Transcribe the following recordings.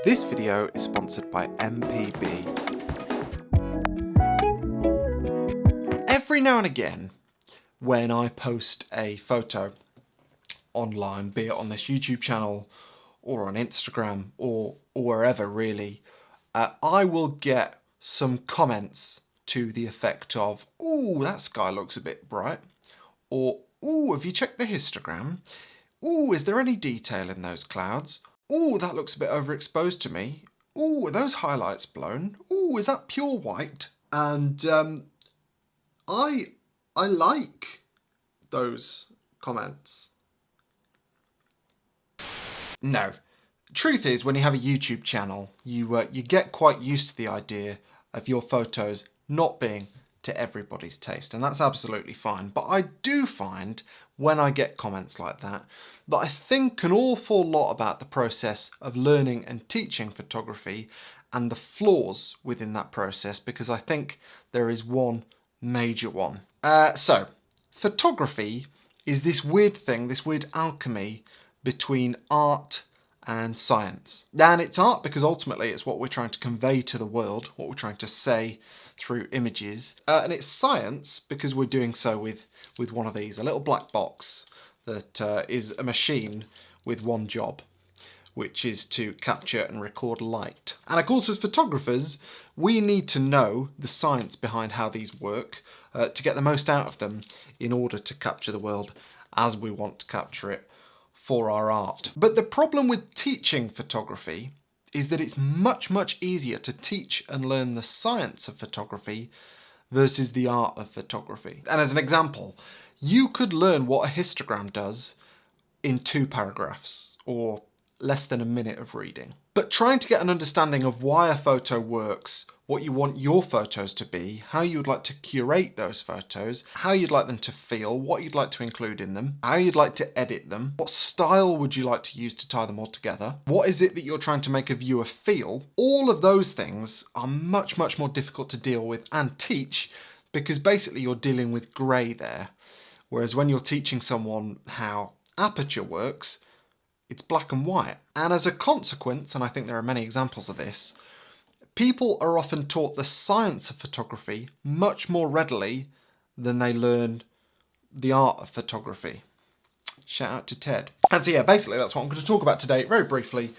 This video is sponsored by MPB. Every now and again, when I post a photo online, be it on this YouTube channel or on Instagram or wherever really, I will get some comments to the effect of, "Ooh, that sky looks a bit bright," or "Ooh, have you checked the histogram? Ooh, is there any detail in those clouds? Ooh, that looks a bit overexposed to me. Ooh, are those highlights blown? Ooh, is that pure white?" And I like those comments. No. Truth is, when you have a YouTube channel, you get quite used to the idea of your photos not being to everybody's taste, and that's absolutely fine. But I do find when I get comments like that I think an awful lot about the process of learning and teaching photography and the flaws within that process, because I think there is one major one. So, photography is this weird thing, this weird alchemy between art and science. And it's art because ultimately it's what we're trying to convey to the world, what we're trying to say through images. And it's science because we're doing so with one of these, a little black box that is a machine with one job, which is to capture and record light. And of course, as photographers, we need to know the science behind how these work to get the most out of them in order to capture the world as we want to capture it for our art. But the problem with teaching photography is that it's much, much easier to teach and learn the science of photography versus the art of photography. And as an example, you could learn what a histogram does in 2 paragraphs or less than a minute of reading. But trying to get an understanding of why a photo works, what you want your photos to be, how you'd like to curate those photos, how you'd like them to feel, what you'd like to include in them, how you'd like to edit them, what style would you like to use to tie them all together, what is it that you're trying to make a viewer feel, all of those things are much, much more difficult to deal with and teach because basically you're dealing with grey there. Whereas when you're teaching someone how aperture works, it's black and white. And as a consequence, and I think there are many examples of this, people are often taught the science of photography much more readily than they learn the art of photography. Shout out to Ted. And so yeah, basically that's what I'm going to talk about today, very briefly,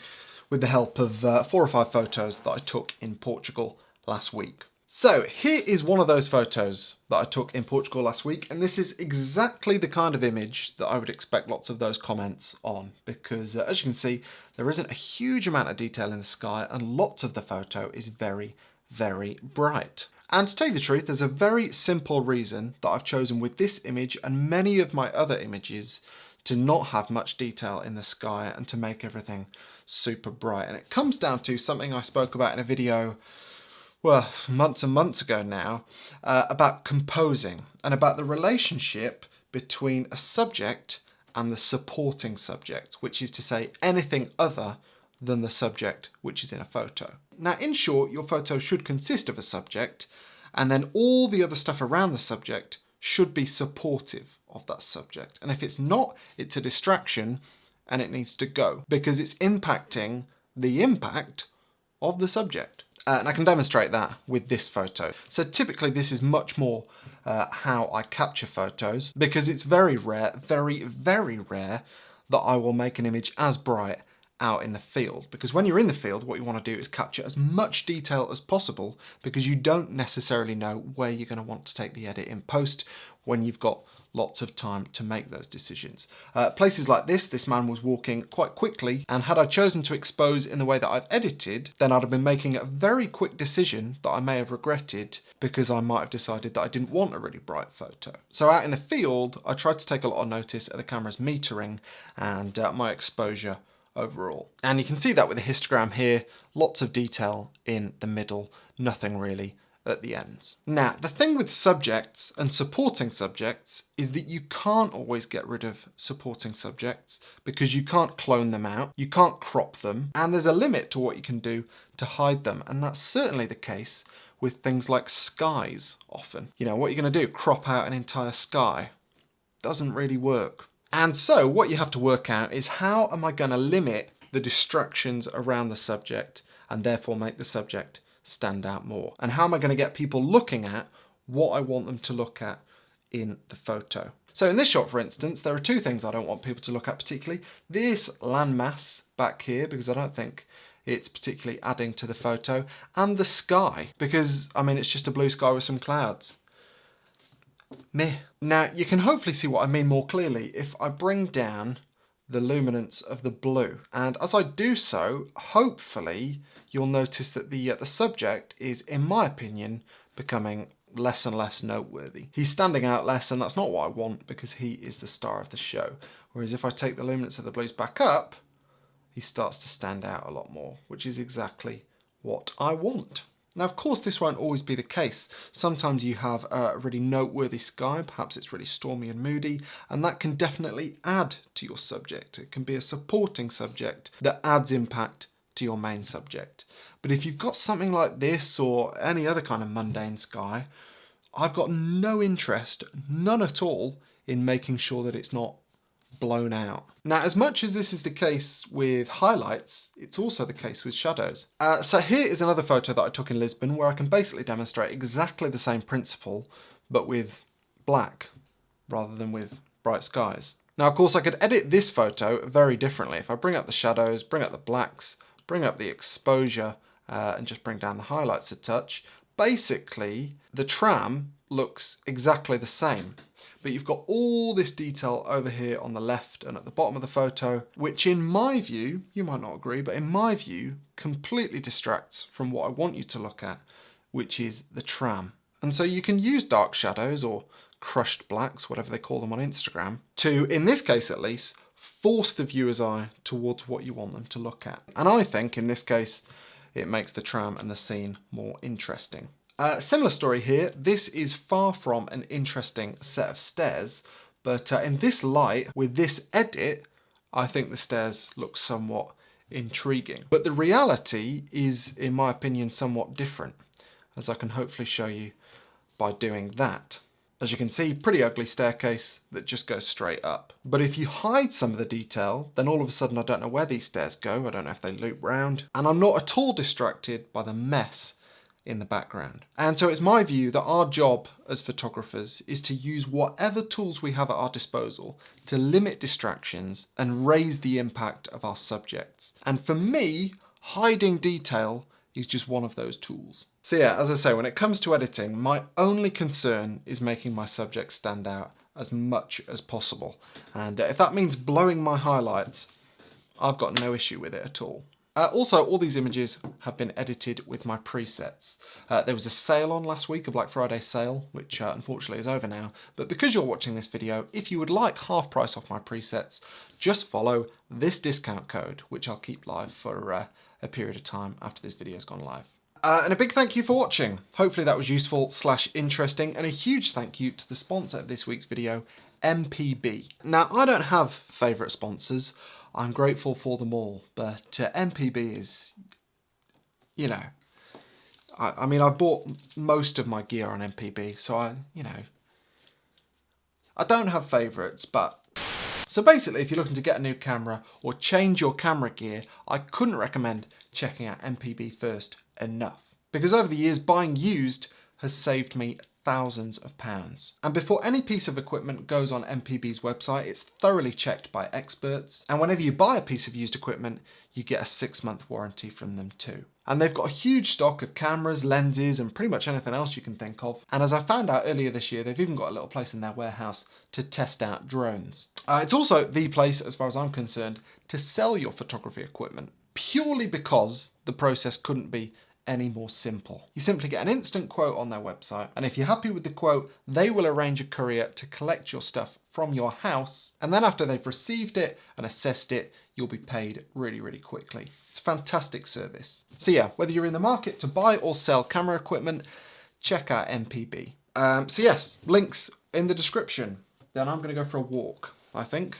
with the help of 4 or 5 photos that I took in Portugal last week. So here is one of those photos that I took in Portugal last week, and this is exactly the kind of image that I would expect lots of those comments on, because as you can see, there isn't a huge amount of detail in the sky and lots of the photo is very, very bright. And to tell you the truth, there's a very simple reason that I've chosen with this image and many of my other images to not have much detail in the sky and to make everything super bright. And it comes down to something I spoke about in a video months and months ago now, about composing and about the relationship between a subject and the supporting subject, which is to say anything other than the subject which is in a photo. Now, in short, your photo should consist of a subject, and then all the other stuff around the subject should be supportive of that subject. And if it's not, it's a distraction and it needs to go because it's impacting the impact of the subject. And I can demonstrate that with this photo. So typically this is much more how I capture photos because it's very rare, very, very rare that I will make an image as bright out in the field. Because when you're in the field, what you want to do is capture as much detail as possible because you don't necessarily know where you're going to want to take the edit in post when you've got lots of time to make those decisions. Places like this man was walking quite quickly, and had I chosen to expose in the way that I've edited, then I'd have been making a very quick decision that I may have regretted because I might have decided that I didn't want a really bright photo. So out in the field, I tried to take a lot of notice of the camera's metering and my exposure overall. And you can see that with the histogram here, lots of detail in the middle, nothing really at the ends. Now, the thing with subjects and supporting subjects is that you can't always get rid of supporting subjects because you can't clone them out, you can't crop them, and there's a limit to what you can do to hide them. And that's certainly the case with things like skies often. You know, what you're going to do, crop out an entire sky? Doesn't really work. And so what you have to work out is how am I going to limit the distractions around the subject and therefore make the subject stand out more? And how am I going to get people looking at what I want them to look at in the photo? So in this shot, for instance, there are two things I don't want people to look at particularly. This landmass back here, because I don't think it's particularly adding to the photo, and the sky, because, I mean, it's just a blue sky with some clouds. Meh. Now, you can hopefully see what I mean more clearly if I bring down the luminance of the blue. And as I do so, hopefully, you'll notice that the subject is, in my opinion, becoming less and less noteworthy. He's standing out less, and that's not what I want because he is the star of the show. Whereas if I take the luminance of the blues back up, he starts to stand out a lot more, which is exactly what I want. Now, of course, this won't always be the case. Sometimes you have a really noteworthy sky, perhaps it's really stormy and moody, and that can definitely add to your subject. It can be a supporting subject that adds impact to your main subject. But if you've got something like this or any other kind of mundane sky, I've got no interest, none at all, in making sure that it's not blown out. Now, as much as this is the case with highlights, it's also the case with shadows. So here is another photo that I took in Lisbon where I can basically demonstrate exactly the same principle, but with black rather than with bright skies. Now, of course, I could edit this photo very differently. If I bring up the shadows, bring up the blacks, bring up the exposure, and just bring down the highlights a touch, basically the tram looks exactly the same. But you've got all this detail over here on the left and at the bottom of the photo, which in my view, you might not agree, but in my view, completely distracts from what I want you to look at, which is the tram. And so you can use dark shadows or crushed blacks, whatever they call them on Instagram, to, in this case at least, force the viewer's eye towards what you want them to look at. And I think, in this case, it makes the tram and the scene more interesting. Similar story here. This is far from an interesting set of stairs, but in this light, with this edit, I think the stairs look somewhat intriguing. But the reality is, in my opinion, somewhat different, as I can hopefully show you by doing that. As you can see, pretty ugly staircase that just goes straight up. But if you hide some of the detail, then all of a sudden I don't know where these stairs go, I don't know if they loop round, and I'm not at all distracted by the mess in the background. And so it's my view that our job as photographers is to use whatever tools we have at our disposal to limit distractions and raise the impact of our subjects. And for me, hiding detail is just one of those tools. So yeah, as I say, when it comes to editing, my only concern is making my subject stand out as much as possible. And if that means blowing my highlights, I've got no issue with it at all. Also, all these images have been edited with my presets. There was a sale on last week, a Black Friday sale, which unfortunately is over now. But because you're watching this video, if you would like half price off my presets, just follow this discount code, which I'll keep live for a period of time after this video's gone live. And a big thank you for watching. Hopefully that was useful / interesting, and a huge thank you to the sponsor of this week's video, MPB. Now, I don't have favourite sponsors. I'm grateful for them all, but MPB is, you know, I mean, I've bought most of my gear on MPB, so I don't have favourites, but... So basically, if you're looking to get a new camera or change your camera gear, I couldn't recommend checking out MPB first enough. Because over the years, buying used has saved me thousands of pounds. And before any piece of equipment goes on MPB's website, it's thoroughly checked by experts. And whenever you buy a piece of used equipment, you get a 6-month warranty from them too. And they've got a huge stock of cameras, lenses, and pretty much anything else you can think of. And as I found out earlier this year, they've even got a little place in their warehouse to test out drones. It's also the place, as far as I'm concerned, to sell your photography equipment, purely because the process couldn't be any more simple. You simply get an instant quote on their website, and if you're happy with the quote, they will arrange a courier to collect your stuff from your house, and then after they've received it and assessed it, you'll be paid really, really quickly. It's a fantastic service. So yeah, whether you're in the market to buy or sell camera equipment, check out MPB. So yes, links in the description. Then I'm going to go for a walk, I think.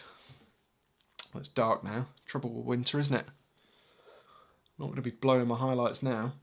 Well, it's dark now. Trouble with winter, isn't it? I'm not going to be blowing my highlights now.